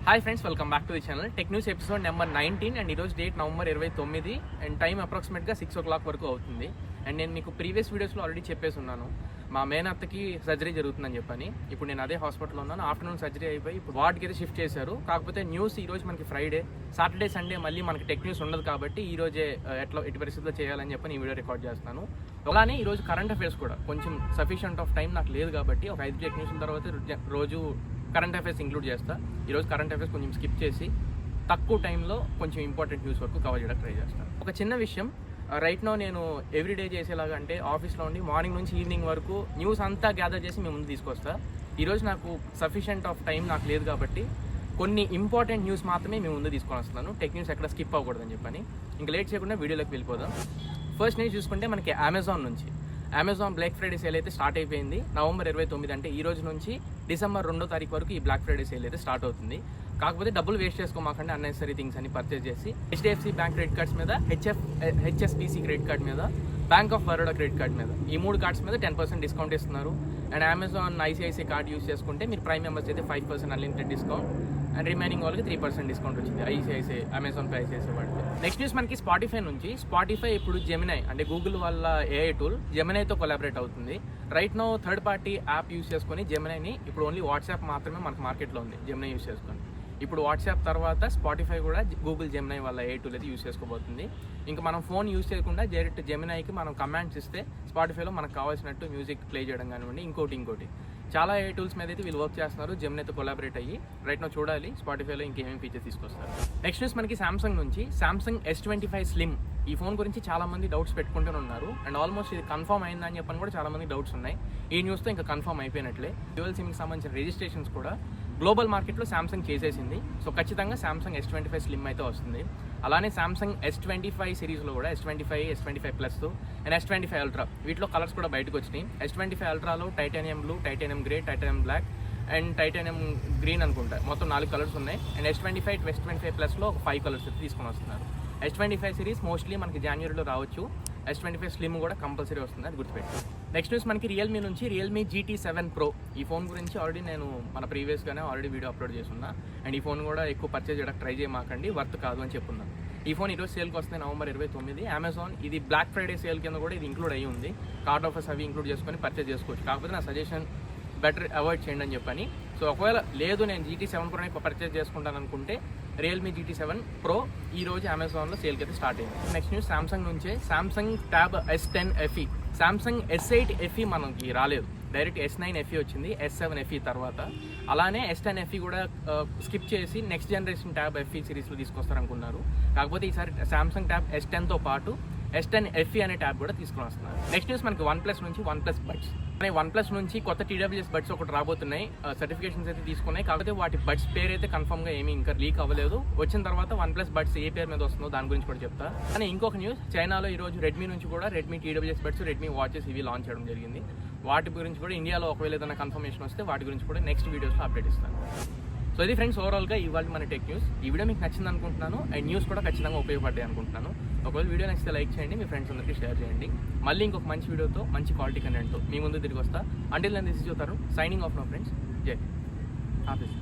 Hi friends, welcome back to the channel. Tech news episode number 19 and ఈరోజు date November 29 and time అప్రాక్సిమేట్గా 6 o'clock వరకు అవుతుంది. And నేను మీకు ప్రీవియస్ వీడియోస్లో ఆల్రెడీ చెప్పేసి ఉన్నాను, మా మేనత్తకి సర్జరీ జరుగుతుందని చెప్పని. ఇప్పుడు నేను అదే హాస్పిటల్లో ఉన్నాను. ఆఫ్టర్నూన్ సర్జరీ అయిపోయి ఇప్పుడు వార్డ్కి అయితే షిఫ్ట్ చేశారు. కాకపోతే న్యూస్ ఈ రోజు మనకి ఫ్రైడే, సాటర్డే సండే మళ్ళీ మనకి టెక్ న్యూస్ ఉండదు కాబట్టి ఈ రోజే ఎట్టి పరిస్థితుల్లో చేయాలని చెప్పని ఈ వీడియో రికార్డ్ చేస్తున్నాను. అలానే ఈరోజు కరెంట్ అఫైర్స్ కూడా కొంచెం సఫిషియంట్ ఆఫ్ టైం నాకు లేదు కాబట్టి ఒక 5 టెక్ న్యూస్ తర్వాత రోజు కరెంట్ అఫైర్స్ ఇంక్లూడ్ చేస్తా. ఈరోజు కరెంట్ అఫైర్స్ కొంచెం స్కిప్ చేసి తక్కువ టైంలో కొంచెం ఇంపార్టెంట్ న్యూస్ వరకు కవర్ చేయడానికి ట్రై చేస్తాను. ఒక చిన్న విషయం, రైట్ నో నేను ఎవ్రీడే చేసేలాగా అంటే ఆఫీస్లో ఉండి మార్నింగ్ నుంచి ఈవినింగ్ వరకు న్యూస్ అంతా గ్యాదర్ చేసి మేము ముందు తీసుకొస్తా. ఈరోజు నాకు సఫిషియంట్ ఆఫ్ టైం నాకు లేదు కాబట్టి కొన్ని ఇంపార్టెంట్ న్యూస్ మాత్రమే మేము ముందు తీసుకొని వస్తున్నాను. టెక్ న్యూస్ ఎక్కడ స్కిప్ అవ్వకూడదని చెప్పని. ఇంకా లేట్ చేయకుండా వీడియోలోకి వెళ్ళిపోదాం. ఫస్ట్ న్యూస్ చూసుకుంటే మనకి అమెజాన్ బ్లాక్ ఫ్రైడే సేల్ అయితే స్టార్ట్ అయిపోయింది. నవంబర్ 29 అంటే ఈ రోజు నుంచి డిసెంబర్ 2వ తారీఖు వరకు ఈ బ్లాక్ ఫ్రైడే సేల్ అయితే స్టార్ట్ అవుతుంది. కాకపోతే డబ్బులు వేస్ట్ చేసుకోమాకండి అన్నెసరీ థింగ్స్ అని పర్చేస్ చేసి HDFC బ్యాంక్ క్రెడిట్ కార్డ్స్ మీద, HSBC క్రెడిట్ కార్డ్ మీద, bank of Baroda credit card మీద, ఈ 3 కార్డ్స్ మీద 10% డిస్కౌంట్ ఇస్తున్నారు. And Amazon ICICI card use చేసుకుంటే మీరు ప్రైమ్ మెంబర్స్ అయితే 5% అన్లిమిటెడ్ డిస్కౌంట్ అండ్ రిమైనింగ్ వాళ్ళకి 3% డిస్కౌంట్ వచ్చింది ICICI అమెజాన్ పై ICICI వాడితే. నెక్స్ట్ న్యూస్ మనకి స్పాటిఫై ఇప్పుడు జెమినై అంటే గూగుల్ వాళ్ళ AI టూల్ జెమినైతో కొలాబరేట్ అవుతుంది. Right no third party app use చేసుకొని జెమినైని ఇప్పుడు ఓన్లీ వాట్సాప్ మాత్రమే మనకు మార్కెట్లో ఉంది జెమినై యూస్ చేసుకొని. ఇప్పుడు వాట్సాప్ తర్వాత స్పాటిఫై కూడా గూగుల్ జెమినై వాళ్ళ AI టూల్ అయితే యూస్ చేసుకోబోతుంది. ఇంకా మనం ఫోన్ యూస్ చేయకుండా డైరెక్ట్ జెమినైకి మనం కమాండ్స్ ఇస్తే స్పాటిఫైలో మనకు కావాల్సినట్టు మ్యూజిక్ ప్లే చేయడం కానివ్వండి, ఇంకోటి చాలా AI టూల్స్ మీద అయితే వీళ్ళు వర్క్ చేస్తున్నారు జెమినైతో కొలాబరేట్ అయ్యి. రైట్ నో చూడాలి స్పాటిఫైలో ఇంకేమేమి ఫీచర్స్ తీసుకొస్తారు. నెక్స్ట్ న్యూస్ మనకి సామ్సంగ్ S25 స్లిమ్. ఈ ఫోన్ గురించి చాలా మంది డౌట్స్ పెట్టుకుంటూనే ఉన్నారు అండ్ ఆల్మోస్ట్ ఇది కన్ఫర్మ్ అయిందని చెప్పని కూడా చాలా మంది డౌట్స్ ఉన్నాయి. ఈ న్యూస్తో ఇంకా కన్ఫర్మ్ అయిపోయినట్లే. డ్యూయల్ సిమ్కి సంబంధించిన రిజిస్ట్రేషన్స్ కూడా గ్లోబల్ మార్కెట్లో సామ్సంగ్ చేసేసింది. సో ఖచ్చితంగా సామ్సంగ్ S25 స్లిమ్ అయితే వస్తుంది. అలానే సామ్సంగ్ S25 సిరీస్లో కూడా S25 plus and S25 ultra వీటిలో కలర్స్ కూడా బయటకు వచ్చినాయి. S25 అల్ట్రాలో titanium blue, titanium grey, titanium black and titanium green అనుకుంటా, మొత్తం 4 కలర్స్ ఉన్నాయి. అండ్ S25 ప్లస్లో ఒక 5 కలర్స్ అయితే తీసుకొని వస్తున్నారు. S25 సిరీస్ మోస్ట్లీ మనకి జనవరిలో రావచ్చు. S25 స్లిమ్ కూడా కంపల్సరీ వస్తుంది, అది గుర్తుపెట్టి. నెక్స్ట్ న్యూస్ మనకి రియల్మీ GT7 Pro. ఈ ఫోన్ గురించి ఆల్రెడీ నేను మన ప్రీవియస్గానే ఆల్రెడీ వీడియో అప్లోడ్ చేస్తున్నా. అండ్ ఈ ఫోన్ కూడా ఎక్కువ పర్చేజ్ చేయడానికి ట్రై చేయమాకండి, వర్త్ కాదు అని చెప్పున్నాను. ఈ ఫోన్ ఈరోజు సేల్కి వస్తుంది నవంబర్ 29. అమెజాన్ ఇది బ్లాక్ ఫ్రైడే సేల్ కింద కూడా ఇది ఇంక్లూడ్ అయ్యి ఉంది. కార్డ్ ఆఫర్స్ అవి ఇంక్లూడ్ చేసుకొని పర్చేజ్ చేసుకోవచ్చు. కాకపోతే నా సజెషన్ బెటర్ అవాయిడ్ చేయండి అని చెప్పని. సో ఒకవేళ లేదు నేను GT7 Proని పర్చేజ్ చేసుకుంటాను అనుకుంటే రియల్మీ GT7 Pro ఈ రోజు అమెజాన్లో సేల్కి అయితే స్టార్ట్ అయింది. Next news Samsung tab S10 FE. Samsung S8 FE మనకి రాలేదు, డైరెక్ట్ S9 FE వచ్చింది, S7 FE తర్వాత. అలానే S10 FE కూడా స్కిప్ చేసి నెక్స్ట్ జనరేషన్ ట్యాబ్ FE సిరీస్లో తీసుకొస్తారనుకున్నారు. కాకపోతే ఈసారి సామ్సంగ్ ట్యాబ్ S10తో పాటు S10 FE అనే ట్యాబ్ కూడా తీసుకుని వస్తున్నారు. నెక్స్ట్ న్యూస్ మనకి OnePlus బడ్స్. OnePlus నుంచి కొత్త TWS బడ్స్ ఒకటి రాబోతున్నాయి. సర్టిఫికేషన్స్ అయితే తీసుకున్నాయి. కాకపోతే వాటి బడ్స్ పేరు అయితే కన్ఫర్మ్గా ఏమీ ఇంకా లీక్ అవ్వలేదు. వచ్చిన తర్వాత OnePlus బడ్స్ ఏ పేరు మీద వస్తుందో దాని గురించి కూడా చెప్తా. కానీ ఇంకొక న్యూస్, చైనాలో ఈరోజు రెడ్మీ నుంచి కూడా Redmi TWS buds, Redmi watches ఇవి లాంచ్ చేయడం జరిగింది. వాటి గురించి కూడా ఇండియాలో ఒకవేళ ఏదైనా కన్ఫర్మేషన్ వస్తే వాటి గురించి కూడా నెక్స్ట్ వీడియోస్లో అప్డేట్ ఇస్తాను. సో ఇది ఫ్రెండ్స్ ఓవరాల్గా ఇవాళ మన టెక్ న్యూస్. ఈ వీడియో మీకు నచ్చింది అనుకుంటున్నాను అండ్ న్యూస్ కూడా ఖచ్చితంగా ఉపయోగపడ్డాయి అనుకుంటున్నాను. ఒకవేళ వీడియో నచ్చితే లైక్ చేయండి, మీ ఫ్రెండ్స్ అందరికీ షేర్ చేయండి. మళ్ళీ ఇంకొక మంచి వీడియోతో మంచి క్వాలిటీ కంటెంట్తో మీ ముందు తిరిగి వస్తా. Until then this is your Tarun signing off my friends. జై ఆఫీస్.